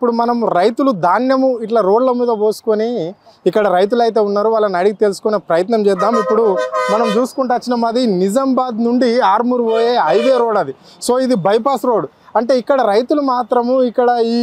ఇప్పుడు మనం రైతులు ధాన్యము ఇట్లా రోడ్ల మీద పోసుకొని ఇక్కడ రైతులు అయితే ఉన్నారు, వాళ్ళని అడిగి తెలుసుకునే ప్రయత్నం చేద్దాం. ఇప్పుడు మనం చూసుకుంటూ వచ్చినాం, అది నిజామాబాద్ నుండి ఆర్మూర్ పోయే హైవే రోడ్ అది. సో ఇది బైపాస్ రోడ్. అంటే ఇక్కడ రైతులు మాత్రము ఇక్కడ ఈ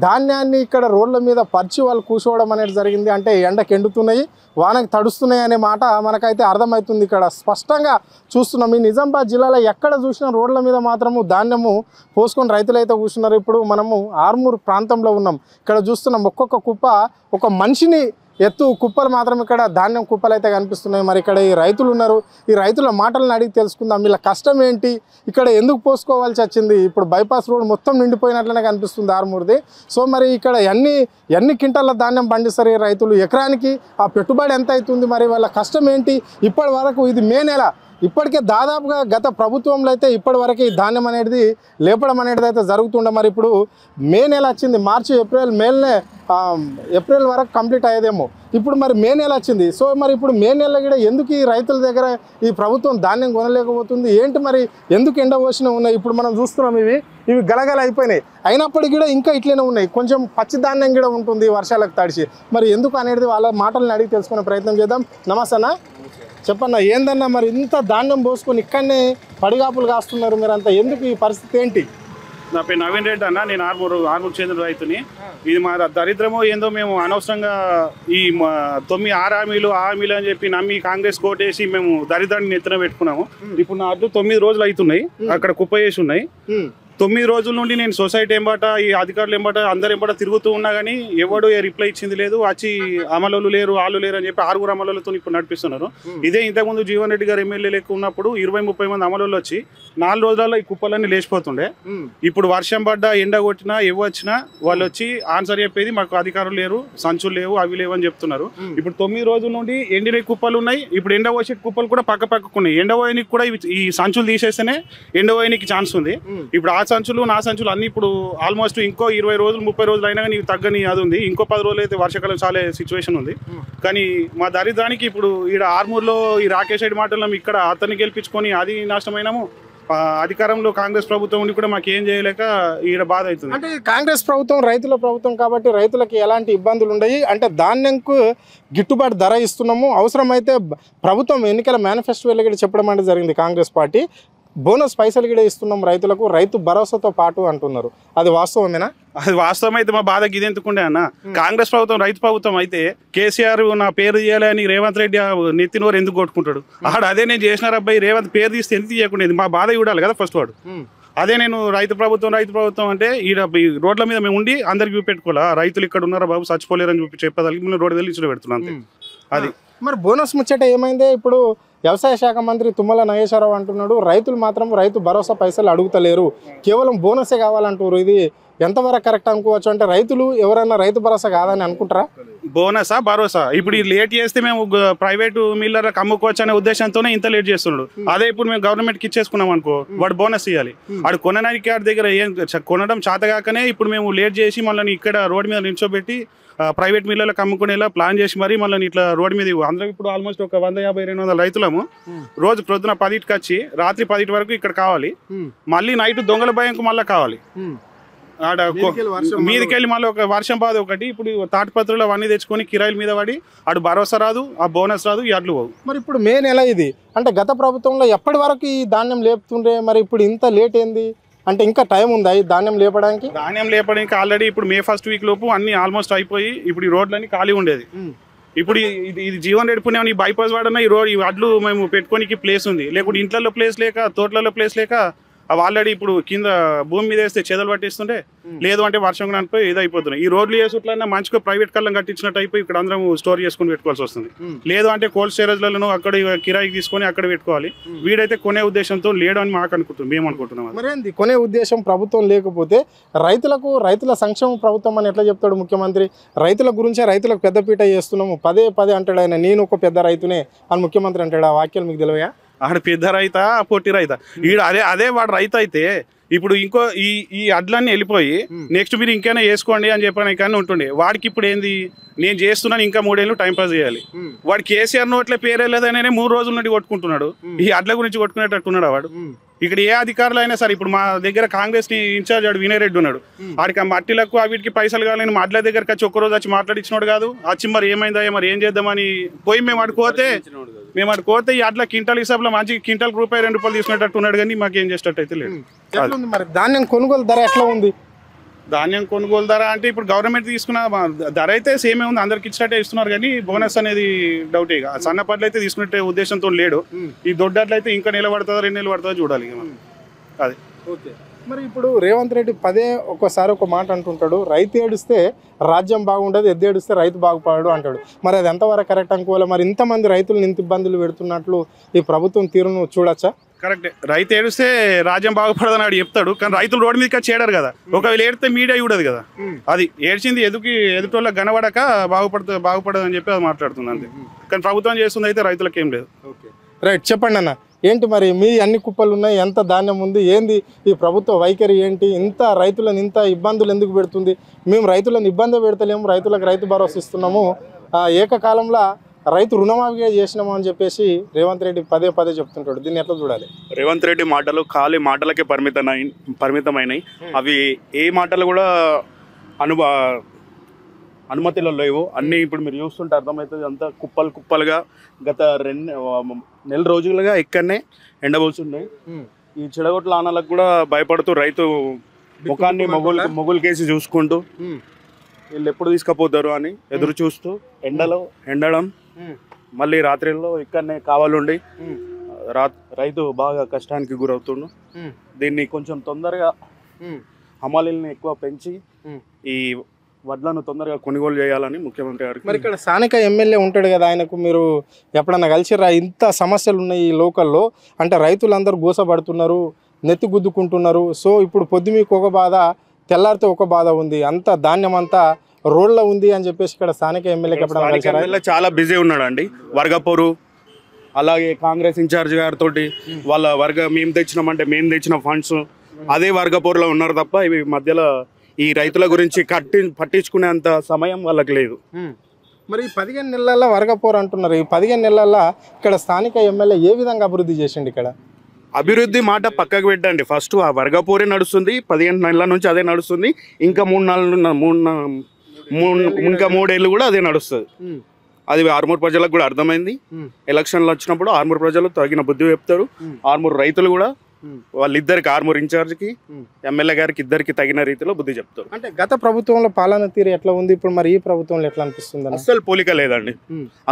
ధాన్యాన్ని ఇక్కడ రోడ్ల మీద పరిచి వాళ్ళు కూర్చోవడం అనేది జరిగింది. అంటే ఎండకు ఎండుతున్నాయి, వానకు తడుస్తున్నాయి అనే మాట మనకైతే అర్థమవుతుంది. ఇక్కడ స్పష్టంగా చూస్తున్నాం. ఈ నిజామాబాద్ జిల్లాలో ఎక్కడ చూసినా రోడ్ల మీద మాత్రము ధాన్యము పోసుకొని రైతులు అయితే కూర్చున్నారు. ఇప్పుడు మనము ఆర్మూర్ ప్రాంతంలో ఉన్నాం. ఇక్కడ చూస్తున్నాం ఒక్కొక్క కుప్ప ఒక మనిషిని ఎత్తు కుప్పలు మాత్రం ఇక్కడ ధాన్యం కుప్పలు అయితే కనిపిస్తున్నాయి. మరి ఇక్కడ ఈ రైతులు ఉన్నారు, ఈ రైతుల మాటలను అడిగి తెలుసుకుందాం. వీళ్ళ కష్టం ఏంటి, ఇక్కడ ఎందుకు పోసుకోవాల్సి వచ్చింది. ఇప్పుడు బైపాస్ రోడ్ మొత్తం నిండిపోయినట్లనే కనిపిస్తుంది ఆర్మూర్ది. సో మరి ఇక్కడ ఎన్ని క్వింటాల ధాన్యం పండిస్తారు ఈ రైతులు, ఎకరానికి ఆ పెట్టుబడి ఎంత అవుతుంది, మరి వాళ్ళ కష్టం ఏంటి. ఇప్పటి వరకు ఇది మే నెల, ఇప్పటికే దాదాపుగా గత ప్రభుత్వంలో అయితే ఇప్పటి వరకు ఈ ధాన్యం అనేది లేపడం అనేది అయితే జరుగుతుండే. మరి ఇప్పుడు మే నెల వచ్చింది, మార్చి ఏప్రిల్ వరకు కంప్లీట్ అయ్యేదేమో. ఇప్పుడు మరి మే నెల వచ్చింది. సో మరి ఇప్పుడు మే నెల కూడా ఎందుకు ఈ రైతుల దగ్గర ఈ ప్రభుత్వం ధాన్యం కొనలేకపోతుంది ఏంటి, మరి ఎందుకు ఎండవోసినవి ఉన్నాయి. ఇప్పుడు మనం చూస్తున్నాం ఇవి గలగల అయిపోయినాయి, అయినప్పటికీ కూడా ఇంకా ఇట్లనే ఉన్నాయి. కొంచెం పచ్చి ధాన్యం కూడా ఉంటుంది వర్షాలకు తడిచి. మరి ఎందుకు అనేది వాళ్ళ మాటలను అడిగి తెలుసుకునే ప్రయత్నం చేద్దాం. నమస్తే అన్న, చెప్పన్నా ఏందన్నా మరి ఇంత ధాన్యం పోసుకొని ఇక్కడనే పడిగాపులు కాస్తున్నారు మీరు అంతా, ఎందుకు ఈ పరిస్థితి ఏంటి? నా పేరు నవీన్ రెడ్డి అన్న, నేను ఆర్మూర్ చెందిన రైతుని. ఇది మా దరిద్రమో ఏందో, మేము అనవసరంగా ఈ 6 హామీలు అని చెప్పి నమ్మి కాంగ్రెస్ కోటేసి మేము దరిద్రాన్ని నెత్తిన పెట్టుకున్నాము. ఇప్పుడు నా అడ్డు 9 రోజులు అవుతున్నాయి, అక్కడ కుప్ప చేసి ఉన్నాయి. 9 రోజుల నుండి నేను సొసైటీ ఎంబట ఈ అధికారులు ఎంబట అందరు ఎంబట తిరుగుతూ ఉన్నా కానీ ఎవడు రిప్లై ఇచ్చింది లేదు. వచ్చి అమలు లేరు వాళ్ళు లేరు అని చెప్పి 6 అమలులతో ఇప్పుడు నడిపిస్తున్నారు. ఇదే ఇంతకుముందు జీవన్ రెడ్డి గారు ఎమ్మెల్యే లెక్క ఉన్నప్పుడు 20-30 మంది అమలు వచ్చి 4 రోజులలో ఈ కుప్పలన్నీ లేచిపోతుండే. ఇప్పుడు వర్షం పడ్డా ఎండ కొట్టినా వచ్చినా వాళ్ళు వచ్చి ఆన్సర్ చెప్పేది మాకు అధికారులు లేరు, సంచులు లేవు, అవి లేవు అని చెప్తున్నారు. ఇప్పుడు 9 రోజుల నుండి ఎండిన కుప్పలు ఉన్నాయి, ఇప్పుడు ఎండ పోసే కుప్పలు కూడా పక్కకున్నాయి. ఎండపోయనికి కూడా ఈ సంచులు తీసేస్తేనే ఎండపోయనికి ఛాన్స్ ఉంది. ఇప్పుడు ఆ సంచులు నా సంచులు అన్ని ఇప్పుడు ఆల్మోస్ట్ ఇంకో 20 రోజులు 30 రోజులు అయినా కానీ తగ్గని అది ఉంది. ఇంకో 10 రోజులు అయితే వర్షాకాలం చాలా సిచ్యువేషన్ ఉంది. కానీ మా దరిద్రానికి ఇప్పుడు ఈడ ఆర్మూర్లో ఈ రాకేష్ రెడ్డి మాటల్లో ఇక్కడ అతన్ని గెలిపించుకొని అది నాశనమైనాము. అధికారంలో కాంగ్రెస్ ప్రభుత్వం ఉండి కూడా మాకు ఏం చేయలేక ఈడ బాధ అవుతుంది. అంటే కాంగ్రెస్ ప్రభుత్వం రైతుల ప్రభుత్వం కాబట్టి రైతులకి ఎలాంటి ఇబ్బందులు ఉన్నాయి అంటే ధాన్యంకు గిట్టుబాటు ధర ఇస్తున్నాము. అవసరమైతే ప్రభుత్వం ఎన్నికల మేనిఫెస్టోలో కూడా చెప్పడం అంటే జరిగింది కాంగ్రెస్ పార్టీ, బోనస్ పైసలు కూడా ఇస్తున్నాం రైతులకు, రైతు భరోసాతో పాటు అంటున్నారు. అది వాస్తవమేనా? అది వాస్తవం అయితే మా బాధకి ఇది ఎందుకుండే అన్న. కాంగ్రెస్ ప్రభుత్వం రైతు ప్రభుత్వం అయితే కేసీఆర్ నా పేరు తీయాలని రేవంత్ రెడ్డి నెత్తినోరు ఎందుకు కొట్టుకుంటాడు. అదే నేను చేసిన అబ్బాయి రేవంత్ పేరు తీస్తే ఎందుకు చేయకుండా మా బాధ చూడాలి కదా ఫస్ట్ వాడు. అదే నేను రైతు ప్రభుత్వం అంటే ఈ రోడ్ల మీద మేము ఉండి అందరికి చూపెట్టుకోవాలా రైతులు ఇక్కడ ఉన్నారా బాబు చచ్చిపోలేరని చెప్పేదానికి మేము రోడ్డు వెళ్ళి ఇచ్చి పెడుతున్నాం. అది మరి బోనస్ ముచ్చట ఏమైందే. ఇప్పుడు వ్యవసాయ శాఖ మంత్రి తుమ్మల నాగేశ్వరరావు అంటున్నాడు రైతులు మాత్రం రైతు భరోసా పైసలు అడుగుతలేరు, కేవలం బోనసే కావాలంటారు. ఇది ఎంతవరకు కరెక్ట్ అనుకోవచ్చు? అంటే రైతులు ఎవరైనా రైతు భరోసా కాదని అనుకుంటారా? బోనసా భరోసా ఇప్పుడు లేట్ చేస్తే మేము ప్రైవేటు మిల్లర్లకు అమ్ముకోవచ్చు అనే ఉద్దేశంతోనే ఇంత లేట్ చేస్తున్నాడు. అదే ఇప్పుడు మేము గవర్నమెంట్కి ఇచ్చేసుకున్నాం అనుకో, వాడు బోనస్ ఇవ్వాలి. వాడు కొనడానికి వాడి దగ్గర ఏం కొనడం చేతగాకనే ఇప్పుడు మేము లేట్ చేసి మళ్ళీ ఇక్కడ రోడ్డు మీద నిల్చోబెట్టి ప్రైవేట్ మిల్లర్లకు అమ్ముకునేలా ప్లాన్ చేసి మరి మళ్ళీ ఇట్లా రోడ్డు మీద అందరం ఇప్పుడు ఆల్మోస్ట్ ఒక 150-200 రైతులము రోజు ప్రొద్దున 10కి వచ్చి రాత్రి 10 వరకు ఇక్కడ కావాలి. మళ్ళీ నైట్ దొంగల భయంకు మళ్ళీ కావాలి. ఆడ మీదికెళ్ళి మళ్ళీ ఒక వర్షం బాధ ఒకటి. ఇప్పుడు తాటిపత్రులు అవన్నీ తెచ్చుకొని కిరాయిల మీద పడి ఆడు భరోసా రాదు, ఆ బోనస్ రాదు, ఈ అడ్లు పోవు. మరి ఇప్పుడు మే నెల ఇది అంటే గత ప్రభుత్వంలో ఎప్పటి వరకు ఈ ధాన్యం లేపుతుండే, మరి ఇప్పుడు ఇంత లేట్ ఏంది? అంటే ఇంకా టైం ఉందా ఈ ధాన్యం లేపడానికి? ధాన్యం లేపడానికి ఆల్రెడీ ఇప్పుడు మే 1st వీక్ లోపు అన్ని ఆల్మోస్ట్ అయిపోయి ఇప్పుడు ఈ రోడ్లన్నీ ఖాళీ ఉండేది. ఇప్పుడు ఇది జీవన్ రెడ్డి పుణ్యం ఈ బైపాస్ వాడన్నా ఈ రోడ్ ఈ అడ్లు మేము పెట్టుకోనికి ప్లేస్ ఉంది. లేకుంటే ఇంట్లలో ప్లేస్ లేక తోటలలో ప్లేస్ లేక అవి ఆల్రెడీ ఇప్పుడు కింద భూమి మీద వేస్తే చెదలు పట్టిస్తుంటే, లేదు అంటే వర్షం కనిపోయి ఇది అయిపోతున్నాయి. ఈ రోడ్లు వేసుట్లన్నా మంచిగా ప్రైవేట్ కళ్ళం కట్టించినట్టు అయిపోయి ఇక్కడ అందరం స్టోర్ చేసుకుని పెట్టుకోవాల్సి వస్తుంది. లేదు అంటే కోల్డ్ స్టోరేజ్లను అక్కడ కిరాయికి తీసుకొని అక్కడ పెట్టుకోవాలి. వీడైతే కొనే ఉద్దేశంతో లేడు అని మాకు అనుకుంటున్నాం, మేము అనుకుంటున్నాం. మరేంది కొనే ఉద్దేశం ప్రభుత్వం లేకపోతే రైతుల సంక్షేమ ప్రభుత్వం అని ఎట్లా చెప్తాడు ముఖ్యమంత్రి? రైతుల గురించే రైతులకు పెద్దపీట చేస్తున్నాము పదే అంటాడు ఆయన. నేను ఒక పెద్ద రైతునే అని ముఖ్యమంత్రి అంటాడు. ఆ వాక్యాలు మీకు తెలివయా? ఆడ పెద్ద రైతా పొట్టి రైతా? అదే వాడు రైతు అయితే ఇప్పుడు ఇంకో ఈ అడ్లన్నీ వెళ్ళిపోయి నెక్స్ట్ మీరు ఇంకైనా వేసుకోండి అని చెప్పాను కానీ ఉంటుండే. వాడికి ఇప్పుడు ఏంది, నేను చేస్తున్నాను ఇంకా 3 ఏళ్ళు టైం పాస్ చేయాలి. వాడు కేసీఆర్ నోట్లే పేరే లేదనే 3 రోజుల నుండి కొట్టుకుంటున్నాడు. ఈ అడ్ల గురించి కొట్టుకునేటట్టున్నాడు వాడు. ఇక్కడ ఏ అధికారులు అయినా సరే, ఇప్పుడు మా దగ్గర కాంగ్రెస్ ఇన్ఛార్జ్ వాడు వినయ్ రెడ్డి ఉన్నాడు. వాడికి ఆ మట్టిలకు వీటికి పైసలు కావాలని మా అడ్ల దగ్గరకు వచ్చి ఒక్కరోజు వచ్చి మాట్లాడించినోడు కాదు. వచ్చి మరి ఏమైందా మరి ఏం చేద్దామని పోయి మేము అడుకోతే ఈ అట్లా క్వింటల్ హిసాబ్లో మంచి క్వింటల్ రూపాయి 2 రూపాయలు తీసుకునేటట్టు ఉన్నాడు. కానీ మాకు ఏం చేసేటట్టు అయితే లేదు. మరి ధాన్యం కొనుగోలు ధర ఎట్లా ఉంది? ధాన్యం కొనుగోలు ధర అంటే ఇప్పుడు గవర్నమెంట్ తీసుకున్న ధర అయితే సేమే ఉంది, అందరికి ఇచ్చినట్టే ఇస్తున్నారు. కానీ బోనస్ అనేది డౌట్. ఇక సన్నపట్లు అయితే తీసుకునే ఉద్దేశంతో లేడు. ఈ దొడ్డట్లు అయితే ఇంకా నిలబడుతుందా 2 నెలలు పడుతుందో చూడాలి. అది ఓకే. మరి ఇప్పుడు రేవంత్ రెడ్డి ఒక్కసారి ఒక మాట అంటుంటాడు, రైతు ఏడుస్తే రాజ్యం బాగుండదు, ఎద్దు ఏడుస్తే రైతు బాగుపడాడు అంటాడు. మరి అది ఎంతవరకు కరెక్ట్ అనుకోవాలి? మరి ఇంతమంది రైతులను ఇంత ఇబ్బందులు పెడుతున్నట్లు ఈ ప్రభుత్వం తీరును చూడొచ్చా? కరెక్టే, రైతు ఏడిస్తే రాజ్యం బాగుపడదని వాడు చెప్తాడు. కానీ రైతులు రోడ్డు మీదకి చేయడారు కదా. ఒకవేళ ఏడితే మీడియా చూడదు కదా. అది ఏడ్చింది ఎదుటోళ్ళకి కనబడక బాగుపడదు అని చెప్పి అది మాట్లాడుతుంది అంతే. కానీ ప్రభుత్వం చేస్తుంది అయితే రైతులకు ఏం లేదు. రైట్, చెప్పండి అన్న, ఏంటి మరి మీ అన్ని కుప్పలు ఉన్నాయి, ఎంత ధాన్యం ఉంది, ఏంది ఈ ప్రభుత్వ వైఖరి ఏంటి? ఇంత రైతులను ఇంత ఇబ్బందులు ఎందుకు పెడుతుంది? మేము రైతులను ఇబ్బంది పెడతలేము, రైతులకు రైతు భరోసా ఇస్తున్నాము, ఏకకాలంలో రైతు రుణమాఫీ చేసినాము అని చెప్పేసి రేవంత్ రెడ్డి పదే చెప్తుంటాడు. దీన్ని ఎట్లా చూడాలి? రేవంత్ రెడ్డి మాటలు ఖాళీ మాటలకే పరిమితమైనవి. అవి ఏ మాటలు కూడా అనుమతిలో లేవు. అన్నీ ఇప్పుడు మీరు చూస్తుంటే అర్థమవుతుంది. అంతా కుప్పలుగా గత 2 నెల రోజులుగా ఇక్కడనే ఎండబోతున్నాయి. ఈ చెడగొట్ల ఆనాలకు కూడా భయపడుతూ రైతు ముఖాన్ని మొగులు చూసుకుంటూ వీళ్ళు ఎప్పుడు తీసుకుపోతారు అని ఎదురు చూస్తూ ఎండడం మళ్ళీ రాత్రిలో ఇక్కడనే కావాలండి. రైతు బాగా కష్టానికి గురవుతుండు. దీన్ని కొంచెం తొందరగా హమాలీల్ని ఎక్కువ పెంచి ఈ వడ్లను తొందరగా కొనుగోలు చేయాలని ముఖ్యమంత్రి గారికి. మరి ఇక్కడ స్థానిక ఎమ్మెల్యే ఉంటాడు కదా, ఆయనకు మీరు ఎప్పుడన్నా కలిసిరా? ఇంత సమస్యలు ఉన్నాయి ఈ లోకల్లో అంటే రైతులందరూ గోసపడుతున్నారు, నెత్తి గుద్దుకుంటున్నారు. సో ఇప్పుడు పొద్దు మీకు ఒక బాధ, తెల్లారితే ఒక బాధ ఉంది, అంత ధాన్యం అంతా రోడ్లో ఉంది అని చెప్పేసి ఇక్కడ స్థానిక ఎమ్మెల్యేకి ఎప్పుడన్నా చాలా బిజీ ఉన్నాడు అండి. వర్గపోరు అలాగే కాంగ్రెస్ ఇన్ఛార్జ్ గారితో వాళ్ళ మేము తెచ్చిన ఫండ్స్ అదే వర్గపోరులో ఉన్నారు తప్ప ఇవి మధ్యలో ఈ రైతుల గురించి పట్టించుకునేంత సమయం వాళ్ళకి లేదు. మరి 15 నెలల వర్గపోరు అంటున్నారు. ఈ 15 నెలల్లో ఇక్కడ స్థానిక ఎమ్మెల్యే ఏ విధంగా అభివృద్ధి చేసిండు? ఇక్కడ అభివృద్ధి మాట పక్కకు పెట్టండి, ఫస్ట్ ఆ వర్గపోరే నడుస్తుంది. 15 నెలల నుంచి అదే నడుస్తుంది. ఇంకా 3 ఏళ్ళు కూడా అదే నడుస్తుంది. అది ఆర్మూర్ ప్రజలకు కూడా అర్థమైంది. ఎలక్షన్లు వచ్చినప్పుడు ఆర్మూర్ ప్రజలు తగిన బుద్ధి చెప్తారు. ఆర్మూర్ రైతులు కూడా వాళ్ళిద్దరికి, ఆర్మూర్ ఇన్ఛార్జ్కి ఎమ్మెల్యే గారికి ఇద్దరికి తగిన రీతిలో బుద్ధి చెప్తారు. అంటే గత ప్రభుత్వంలో పాలన తీరు ఎట్లా ఉంది, ఇప్పుడు మరి ఈ ప్రభుత్వంలో ఎట్లా అనిపిస్తుంది? అస్సలు పోలిక లేదండి,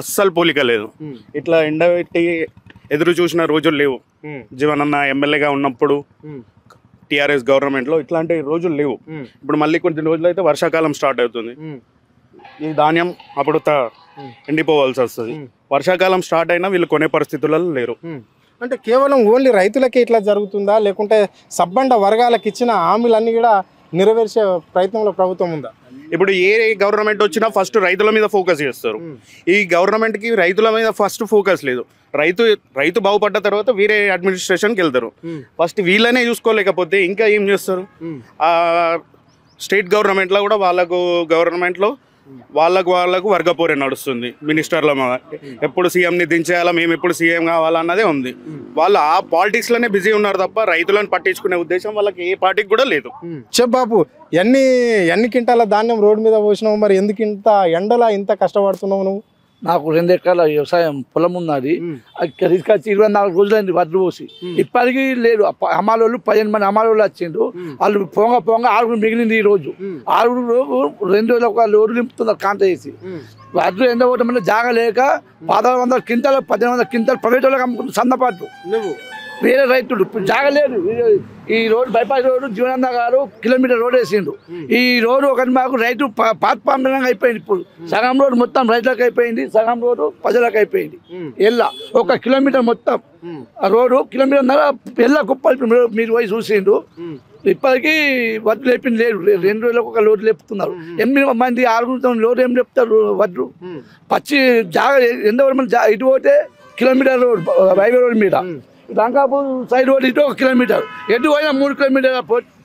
అస్సలు పోలిక లేదు. ఇట్లా ఎండబెట్టి ఎదురు చూసిన రోజులు లేవు. జీవన్ అన్న ఎమ్మెల్యేగా ఉన్నప్పుడు టిఆర్ఎస్ గవర్నమెంట్ లో ఇట్లాంటి రోజులు లేవు. ఇప్పుడు మళ్ళీ కొన్ని రోజులు అయితే వర్షాకాలం స్టార్ట్ అవుతుంది. ఈ ధాన్యం అప్పుడు ఎండిపోవాల్సి వస్తుంది. వర్షాకాలం స్టార్ట్ అయినా వీళ్ళు కొనే పరిస్థితులలో లేరు. అంటే కేవలం ఓన్లీ రైతులకే ఇట్లా జరుగుతుందా, లేకుంటే సబ్బండ వర్గాలకు ఇచ్చిన హామీలన్నీ కూడా నెరవేర్చే ప్రయత్నంలో ప్రభుత్వం ఉందా? ఇప్పుడు ఏ గవర్నమెంట్ వచ్చినా ఫస్ట్ రైతుల మీద ఫోకస్ చేస్తారు. ఈ గవర్నమెంట్కి రైతుల మీద ఫస్ట్ ఫోకస్ లేదు. రైతు బాగుపడ్డ తర్వాత వేరే అడ్మినిస్ట్రేషన్కి వెళ్తారు. ఫస్ట్ వీళ్ళనే చూసుకోలేకపోతే ఇంకా ఏం చేస్తారు? స్టేట్ గవర్నమెంట్లో కూడా వాళ్ళకు వర్గపోరే నడుస్తుంది. మినిస్టర్ల ఎప్పుడు సీఎంని దించేయాలా, మేము ఎప్పుడు సీఎం కావాలన్నదే ఉంది. వాళ్ళు ఆ పాలిటిక్స్లోనే బిజీ ఉన్నారు తప్ప రైతులను పట్టించుకునే ఉద్దేశం వాళ్ళకి ఏ పార్టీకి కూడా లేదు. బాబు, ఎన్ని క్వింటాల ధాన్యం రోడ్డు మీద పోసినావు? మరి ఎందుకు ఇంత ఎండలా ఇంత కష్టపడుతున్నావు నువ్వు? నాకు 2 ఎకరాల వ్యవసాయం పొలం ఉన్నది. తీసుకొచ్చి 24 రోజులైంది వడ్లు పోసి, ఇప్పటికీ లేదు. అమ్మాలోళ్ళు 15 మంది అమ్మాలోళ్ళు వచ్చిండ్రు. వాళ్ళు పోంగ 6 మిగిలింది. ఈ రోజు 6 2 రోజులు ఒక లోడు నింపుతున్నారు కాంత చేసి. వడ్లు ఎండబోవటం జాగలేక 1600 క్వింటాలు 1800 క్వింటాలు ప్రైవేట్ వాళ్ళకి అమ్ముకుంటున్నారు. సన్నపాటు వేరే రైతులు జాగలేదు. ఈ రోడ్డు బైపాస్ రోడ్డు జీవనానంద గారు కిలోమీటర్ రోడ్ వేసిండు. ఈ రోడ్డు ఒకటి మాకు రైతు పాత్పాండంగా అయిపోయింది. ఇప్పుడు సగం రోడ్డు మొత్తం రైతులకు అయిపోయింది, సగం రోడ్డు ప్రజలకు అయిపోయింది. ఒక కిలోమీటర్ మొత్తం రోడ్డు కిలోమీటర్ ఎల్ల కుప్పలు మీరు పోయి చూసిండు. ఇప్పటికీ వడ్లు లేపింది లేదు. 2 రోజులకు ఒక లోటు లేపుతున్నారు. 8 మంది 6 లోటు ఏం లేపుతారు వడ్లు? పచ్చి జాగ ఎంతవరకు ఇటు పోతే కిలోమీటర్ రోడ్ హైవే రోడ్ మీద లంకాపూర్ సైడ్ రోడ్ ఇటు 1 కిలోమీటర్, ఎటు పోయినా 3 కిలోమీటర్ల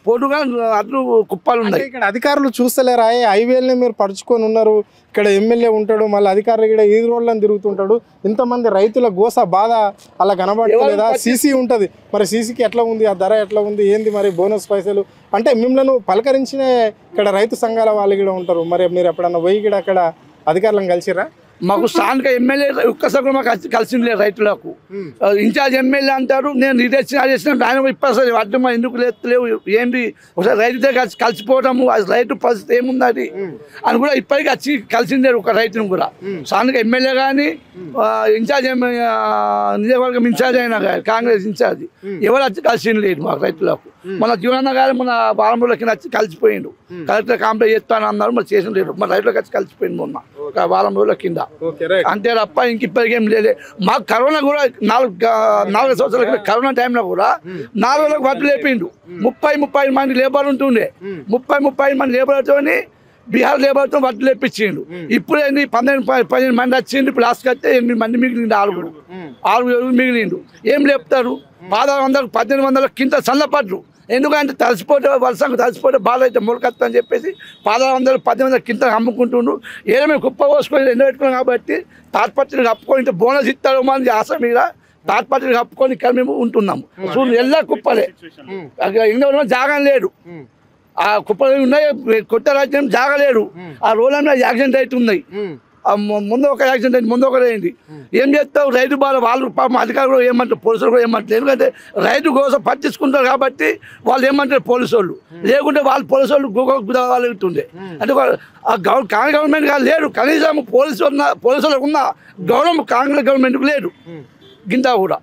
పొడుగా అట్లు కుప్పాలు ఉన్నాయి. ఇక్కడ అధికారులు చూస్తలేరా? హైవేల్ని మీరు పరుచుకొని ఉన్నారు, ఇక్కడ ఎమ్మెల్యే ఉంటాడు, మళ్ళీ అధికారులు ఇక్కడ ఈ రోడ్లను తిరుగుతుంటాడు, ఇంతమంది రైతుల గోస బాధ అలా కనబడలేదా? సీసీ ఉంటుంది, మరి సీసీకి ఎట్లా ఉంది, ఆ ధర ఎట్లా ఉంది, ఏంది మరి బోనస్ పైసలు అంటే మిమ్మల్ని పలకరించిన ఇక్కడ రైతు సంఘాల వాళ్ళు కూడా ఉంటారు. మరి మీరు ఎప్పుడన్నా పోయి కూడా అక్కడ అధికారులను కలిసిరా? మాకు స్థానిక ఎమ్మెల్యే ఒక్కసారి మాకు కలిసింది లేదు రైతులకు. ఇన్ఛార్జ్ ఎమ్మెల్యే అంటారు నేను రిటైర్ చేసిన ఆయన ఇప్పటి అడ్డమా ఎందుకు లేవు ఏంటి ఒకసారి రైతుతో కలిసిపోవటము, రైతు పరిస్థితి ఏముంది అది అని కూడా ఇప్పటికీ వచ్చి కలిసిందే ఒక రైతును కూడా. స్థానిక ఎమ్మెల్యే కానీ ఇన్ఛార్జ్ నియోజకవర్గం ఇన్ఛార్జ్ అయినా కానీ కాంగ్రెస్ ఇన్ఛార్జ్ ఎవరు వచ్చి కలిసింది లేదు మాకు రైతులకు. మన జీవనన్న గారు మన వారంలో కింద వచ్చి కలిసిపోయిండు, కలెక్టర్ కాంప్లైంట్ చేస్తాను అన్నారు, మరి చేసిన లేదు. మన రైతులకు వచ్చి కలిసిపోయింది మొన్న ఒక వారం రోజుల కింద. అంతే తప్ప ఇంక ఇప్పటికేం లేదు. మాకు కరోనా కూడా 4 సంవత్సరాల కింద కరోనా టైంలో కూడా 4 రోజులకు వడ్లు లేపిండు. 30 మంది లేబర్ ఉంటుండే, 30 మంది లేబర్తో బీహార్ లేబర్తో వడ్లు లేపించిండు. ఇప్పుడు ఏంటి 15 మంది వచ్చిండు, ఇప్పుడు లాస్ట్కి వస్తే 8 మంది మిగిలిండు, 6 మిగిలిండు. ఏం లేపుతారు? 1800 కింద సన్నపడ్లు. ఎందుకంటే తలసిపోతే వర్షంగా తలసిపోతే బాధ అయితే మొలకత్తా అని చెప్పేసి 1800 కింద అమ్ముకుంటుండ్రు. ఏదో మేము కుప్ప పోసుకొని ఎండ పెట్టుకున్నాం కాబట్టి తాత్పత్రులు కప్పుకొని బోనస్ ఇస్తాడు అని ఆశ మీద తాత్పత్రులు కప్పుకొని ఇక్కడ మేము ఉంటున్నాము. చూడు ఎలా కుప్పలే, ఇంకా జాగం లేడు, ఆ కుప్పలు ఉన్నాయి, కొత్త రాజ్యం జాగలేడు. ఆ రోడ్ల యాక్సిడెంట్ అవుతున్నాయి, ముందు ఒక యాక్సిడెంట్ అయింది, ముందు ఒకటి అయింది. ఏం చేస్తావు? రైతు బాధ వాళ్ళు పాపం అధికారులు ఏమంటారు, పోలీసులు కూడా ఏమంటారు. ఎందుకంటే రైతు కోసం పట్టించుకుంటారు కాబట్టి వాళ్ళు ఏమంటారు పోలీసు వాళ్ళు, లేకుంటే వాళ్ళు పోలీసు వాళ్ళు గుదవాలుంటుండే. అంటే కాంగ్రెస్ గవర్నమెంట్ లేరు, కనీసం పోలీసులకు ఉన్న గౌరవం కాంగ్రెస్ గవర్నమెంట్కి లేదు. గింత కూడా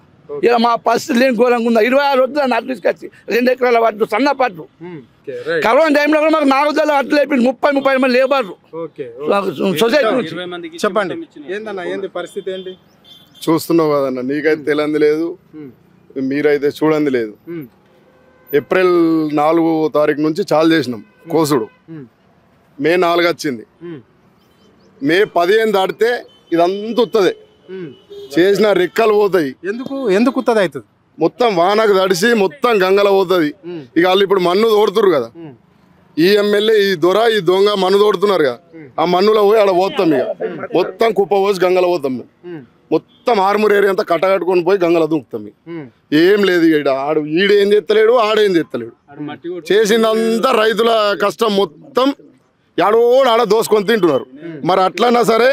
ఇలా మా పరిస్థితి లేని ఘోరంగా ఉందా. 26 రోజులు నన్ను తీసుకొచ్చి 2 ఎకరాల వడ్లు సన్నపడ్లు. కరోనా టైంలో కూడా మాకు 4 రోజులు అట్లు అయిపోయింది. 30 మంది లేబర్లు సొసైటీ నుంచి. చెప్పండి ఏందన్నా, ఏంది పరిస్థితి ఏంటి? చూస్తున్నావు కదన్న, నీకైతే తెలియంది లేదు, మీరైతే చూడండి లేదు. ఏప్రిల్ 4వ తారీఖు నుంచి చాలు చేసినాం కోసుడు. మే 4 వచ్చింది, మే 15 దాటితే ఇదంతా ఉత్తదే, చేసిన రెక్కలు పోతాయి. ఎందుకు ఉత్తది అవుతుంది? మొత్తం వానకు తడిసి మొత్తం గంగల పోతుంది. ఇక వాళ్ళు ఇప్పుడు మన్ను తోడుతురు కదా, ఈ ఎమ్మెల్యే ఈ దొర ఈ దొంగ మన్ను తోడుతున్నారు కదా, ఆ మన్నులో పోయి ఆడ పోతాం. ఇక మొత్తం కుప్ప పోసి గంగల పోతాం మేము. మొత్తం ఆర్మూర్ ఏరియా అంతా కట్టగట్టుకొని పోయి గంగల దూకుతాం. ఏం లేదు ఇక ఈడేం చేస్తలేడు, ఆడేం చేస్తలేడు. చేసిందంతా రైతుల కష్టం మొత్తం ఆడ దోసుకొని తింటున్నారు. మరి అట్లన్నా సరే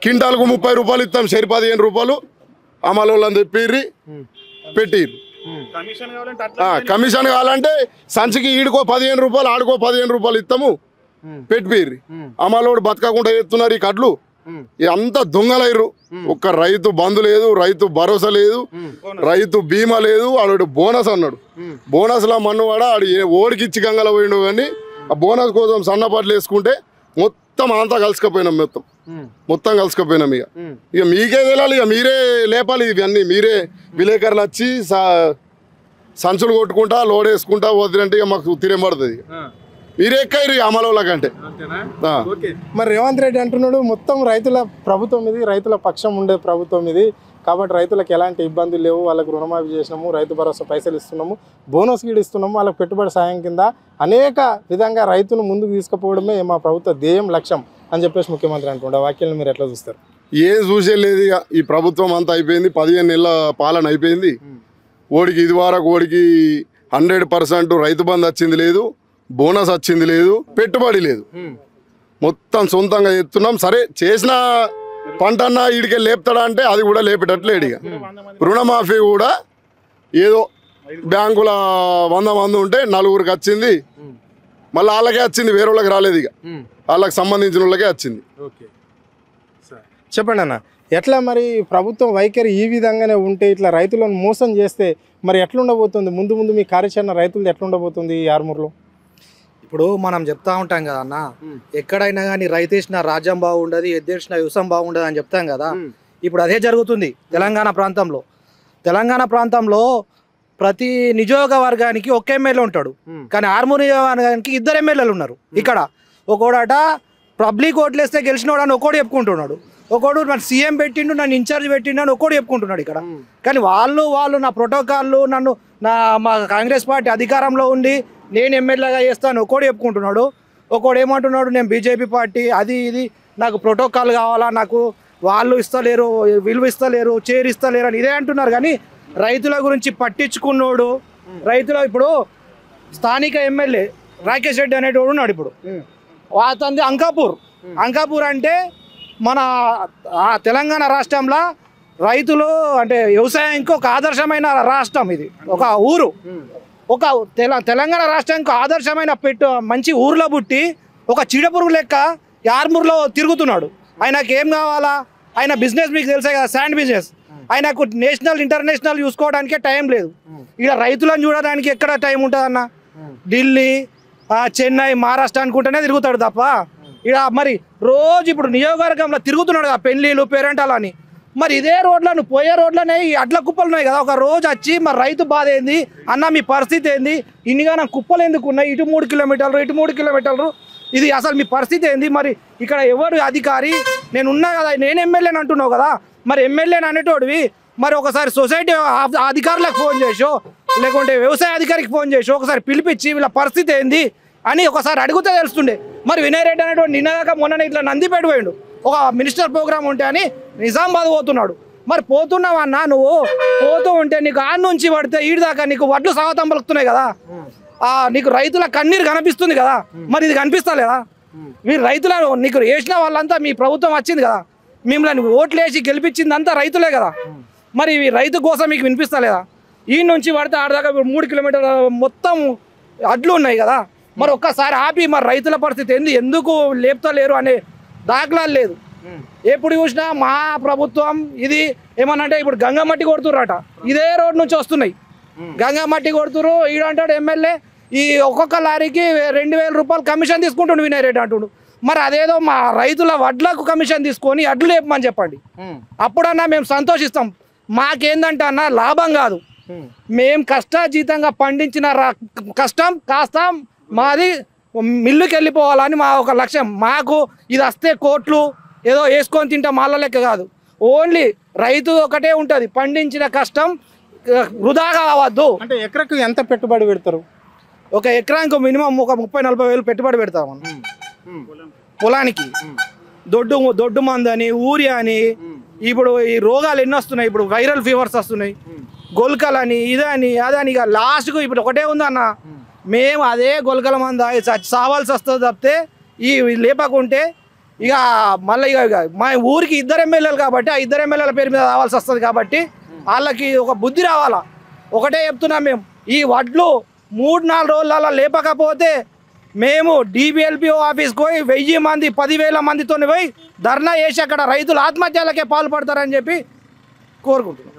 కింటాలకు 30 రూపాయలు ఇస్తాం, సరి 15 రూపాయలు అమలు తెప్పిర్రి పెట్టిర్రు. కమిషన్ కావాలంటే సంచికి ఈడుకో 15 రూపాయలు, ఆడుకో 15 రూపాయలు ఇస్తాము పెట్టిర్రి. అమలోడు బతకకుండా చేస్తున్నారు ఈ కడ్లు. అంతా దొంగలయ్యారు. ఒక్క రైతు బంధు లేదు, రైతు భరోసా లేదు, రైతు బీమా లేదు. ఆడు బోనస్ అన్నాడు, బోనస్లా మన్నువాడ ఆడు ఓడికి ఇచ్చి గంగల పోయిండు. కానీ ఆ బోనస్ కోసం సన్నపాట్లు వేసుకుంటే మొత్తం అంతా కలిసికపోయినాం, మొత్తం కలిసికపోయినాం. ఇక మీకే తెలియాలి, ఇక మీరే లేపాలి ఇవన్నీ. మీరే విలేకరులు వచ్చి సంచులు కొట్టుకుంటా లోడ్ వేసుకుంటా వదిలంటే ఇక మాకు తిరిగి పడుతుంది. మీరే ఎక్కరు అమలుల కంటే. మరి రేవంత్ రెడ్డి అంటున్నాడు మొత్తం రైతుల ప్రభుత్వం ఇది, రైతుల పక్షం ఉండే ప్రభుత్వం ఇది, కాబట్టి రైతులకు ఎలాంటి ఇబ్బందులు లేవు, వాళ్ళకు రుణమాఫీ చేసినాము, రైతు భరోసా పైసలు ఇస్తున్నాము, బోనస్ గీడు ఇస్తున్నాము, వాళ్ళకి పెట్టుబడి సాయం కింద అనేక విధంగా రైతును ముందుకు తీసుకుపోవడమే మా ప్రభుత్వ ధ్యేయం, లక్ష్యం అని చెప్పేసి ముఖ్యమంత్రి అంటుండే వాక్యాలను మీరు ఎట్లా చూస్తారు? ఏం చూసేలేదు ఇక ఈ ప్రభుత్వం అంతా అయిపోయింది. 15 నెలల పాలన అయిపోయింది. ఓడికి ఇది వరకు ఓడికి 100% రైతు బంధు వచ్చింది లేదు, బోనస్ వచ్చింది లేదు, పెట్టుబడి లేదు, మొత్తం సొంతంగా చేస్తున్నాం. సరే చేసిన పంట అన్న ఈడికే లేపుతాడా అంటే అది కూడా లేపేటట్లేడు. ఇక రుణమాఫీ కూడా ఏదో బ్యాంకుల 100 మంది ఉంటే 4గురికి వచ్చింది, మళ్ళీ వాళ్ళకే వచ్చింది, వేరే వాళ్ళకి రాలేదు. ఇక వాళ్ళకి సంబంధించిన వాళ్ళకే వచ్చింది. చెప్పండి అన్న, ఎట్లా మరి ప్రభుత్వం వైఖరి ఈ విధంగానే ఉంటే ఇట్లా రైతులను మోసం చేస్తే మరి ఎట్లుండబోతుంది ముందు ముందు మీ కార్యాచరణ రైతులది ఎట్లుండబోతుంది ఈ ఆర్మూర్లో? ఇప్పుడు మనం చెప్తా ఉంటాం కదా అన్న, ఎక్కడైనా కానీ రైతు వేసిన రాజ్యం బాగుండదు, ఎద్దేసిన వ్యవసాయం బాగుండదు అని చెప్తాం కదా. ఇప్పుడు అదే జరుగుతుంది తెలంగాణ ప్రాంతంలో. తెలంగాణ ప్రాంతంలో ప్రతి నియోజకవర్గానికి ఒక ఎమ్మెల్యే ఉంటాడు, కానీ ఆర్మూర్ నియోజకవర్గానికి 2 ఎమ్మెల్యేలు ఉన్నారు. ఇక్కడ ఒకడట పబ్లిక్ ఓట్లేస్తే గెలిచినోడు అని ఒకటి చెప్పుకుంటున్నాడు, ఒకడు నన్ను సీఎం పెట్టిండు, నన్ను ఇన్ఛార్జ్ పెట్టిండు అని ఒకడు చెప్పుకుంటున్నాడు ఇక్కడ. కానీ వాళ్ళు నా ప్రోటోకాల్లు నన్ను మా కాంగ్రెస్ పార్టీ అధికారంలో ఉండి నేను ఎమ్మెల్యేగా చేస్తాను ఒకడు చెప్పుకుంటున్నాడు. ఒకడు ఏమంటున్నాడు, నేను బీజేపీ పార్టీ అది ఇది, నాకు ప్రోటోకాల్ కావాలా, నాకు వాళ్ళు ఇస్తలేరు, విలువ ఇస్తలేరు, చేరిస్తలేరు అని ఇదే అంటున్నారు. కానీ రైతుల గురించి పట్టించుకున్నోడు, రైతుల ఇప్పుడు స్థానిక ఎమ్మెల్యే రాకేష్ రెడ్డి అనేటోడు ఉన్నాడు. ఇప్పుడు అతనిది అంకాపూర్ అంటే మన తెలంగాణ రాష్ట్రంలో రైతులు అంటే వ్యవసాయానికి ఒక ఆదర్శమైన రాష్ట్రం. ఇది ఒక ఊరు, ఒక తెలంగాణ రాష్ట్రానికి ఆదర్శమైన మంచి ఊర్లో పుట్టి ఒక చీడపురుగు లెక్క ఆర్మూర్లో తిరుగుతున్నాడు. ఆయనకి ఏం కావాలా, ఆయన బిజినెస్ మీకు తెలుసే కదా, శాండ్ బిజినెస్. ఆయనకు నేషనల్ ఇంటర్నేషనల్ చూసుకోవడానికే టైం లేదు. ఇక్కడ రైతులను చూడడానికి ఎక్కడ టైం ఉంటుందన్న? ఢిల్లీ, చెన్నై, మహారాష్ట్ర అనుకుంటేనే తిరుగుతాడు తప్ప ఇక్కడ మరి రోజు ఇప్పుడు నియోజకవర్గంలో తిరుగుతున్నాడు కదా, పెళ్ళిళ్ళు పేరెంటాలని. మరి ఇదే రోడ్లను పోయే రోడ్లనే ఈ అడ్ల కుప్పలు ఉన్నాయి కదా, ఒక రోజు వచ్చి మరి రైతు బాధ ఏంది అన్న, మీ పరిస్థితి ఏంది, ఇన్నిగా నా కుప్పలు ఎందుకు ఉన్నాయి, ఇటు 3 కిలోమీటర్లు ఇటు 3 కిలోమీటర్లు, ఇది అసలు మీ పరిస్థితి ఏంది, మరి ఇక్కడ ఎవరు అధికారి, నేను ఉన్నా కదా, నేను ఎమ్మెల్యేని అంటున్నావు కదా, మరి ఎమ్మెల్యేని అనేటోడివి మరి ఒకసారి సొసైటీ అధికారులకు ఫోన్ చేసో లేకుంటే వ్యవసాయ అధికారికి ఫోన్ చేసో ఒకసారి పిలిపించి వీళ్ళ పరిస్థితి ఏంది అని ఒకసారి అడిగితే తెలుస్తుండే. మరి వినయ్ రెడ్డి అనేటువంటి నిన్నదాకా మొన్న ఇట్లా నందిపేట పోయిండు, ఒక మినిస్టర్ ప్రోగ్రామ్ ఉంటే అని నిజామాబాద్ పోతున్నాడు. మరి పోతున్నావన్నా, నువ్వు పోతూ ఉంటే నీకు ఆడ నుంచి పడితే ఈడు దాకా నీకు వడ్లు సాగతం పలుకుతున్నాయి కదా, నీకు రైతుల కన్నీరు కనిపిస్తుంది కదా, మరి ఇది కనిపిస్తలేదా? మీరు రైతుల నీకు వేసిన వాళ్ళంతా మీ ప్రభుత్వం వచ్చింది కదా, మిమ్మల్ని ఓట్లు వేసి గెలిపించిందంతా రైతులే కదా, మరి రైతు కోసం మీకు వినిపిస్తలేదా? ఈ నుంచి పడితే ఆడదాకా 3 కిలోమీటర్ల మొత్తం అడ్లు ఉన్నాయి కదా, మరి ఒక్కసారి ఆపి మరి రైతుల పరిస్థితి ఏంది, ఎందుకు లేపుతలేరు అనే దాఖలాలు లేదు. ఎప్పుడు చూసినా మా ప్రభుత్వం ఇది ఏమన్నంటే ఇప్పుడు గంగమట్టి కొడుతుర్రట, ఇదే రోడ్ నుంచి వస్తున్నాయి, గంగమట్టి కొడుతురు. ఈడంటాడు ఎమ్మెల్యే ఈ ఒక్కొక్క లారీకి 2000 రూపాయలు కమిషన్ తీసుకుంటుండు వినయ్ రెడ్డి అంటుండు. మరి అదేదో మా రైతుల వడ్లకు కమిషన్ తీసుకొని అడ్లు లేపమని చెప్పండి, అప్పుడన్నా మేము సంతోషిస్తాం. మాకేందంటే అన్న లాభం కాదు, మేము కష్టాజీతంగా పండించిన కష్టం కాస్త మాది మిల్లుకి వెళ్ళిపోవాలని మా ఒక లక్ష్యం. మాకు ఇది వస్తే కోట్లు ఏదో వేసుకొని తింటాం మాల లెక్క కాదు, ఓన్లీ రైతు ఒకటే ఉంటుంది, పండించిన కష్టం వృధా కావద్దు. అంటే ఎకరకు ఎంత పెట్టుబడి పెడతారు? ఒక ఎకరానికి మినిమం ఒక 30-40 వేలు పెట్టుబడి పెడతాం పొలానికి. దొడ్డు మందు అని, ఊరియా అని, ఇప్పుడు ఈ రోగాలు ఎన్ని వస్తున్నాయి, ఇప్పుడు వైరల్ ఫీవర్స్ వస్తున్నాయి, గొల్కలని, ఇదని అదని, ఇక లాస్ట్కు ఇప్పుడు ఒకటే ఉందన్న, మేము అదే గొల్కల మందు సావాల్సి వస్తుంది తప్పితే ఈ లేపకుంటే ఇక మళ్ళీ ఇక మా ఊరికి 2 ఎమ్మెల్యేలు కాబట్టి ఆ 2 ఎమ్మెల్యేల పేరు మీద రావాల్సి వస్తుంది. కాబట్టి వాళ్ళకి ఒక బుద్ధి రావాలా. ఒకటే చెప్తున్నాం, మేము ఈ వడ్లు 3-4 రోజులలో లేపకపోతే మేము DBLPO ఆఫీస్కి పోయి 1000 మంది 10,000 మందితో పోయి ధర్నా చేసి అక్కడ రైతులు ఆత్మహత్యలకే పాల్పడతారని చెప్పి కోరుకుంటున్నాం.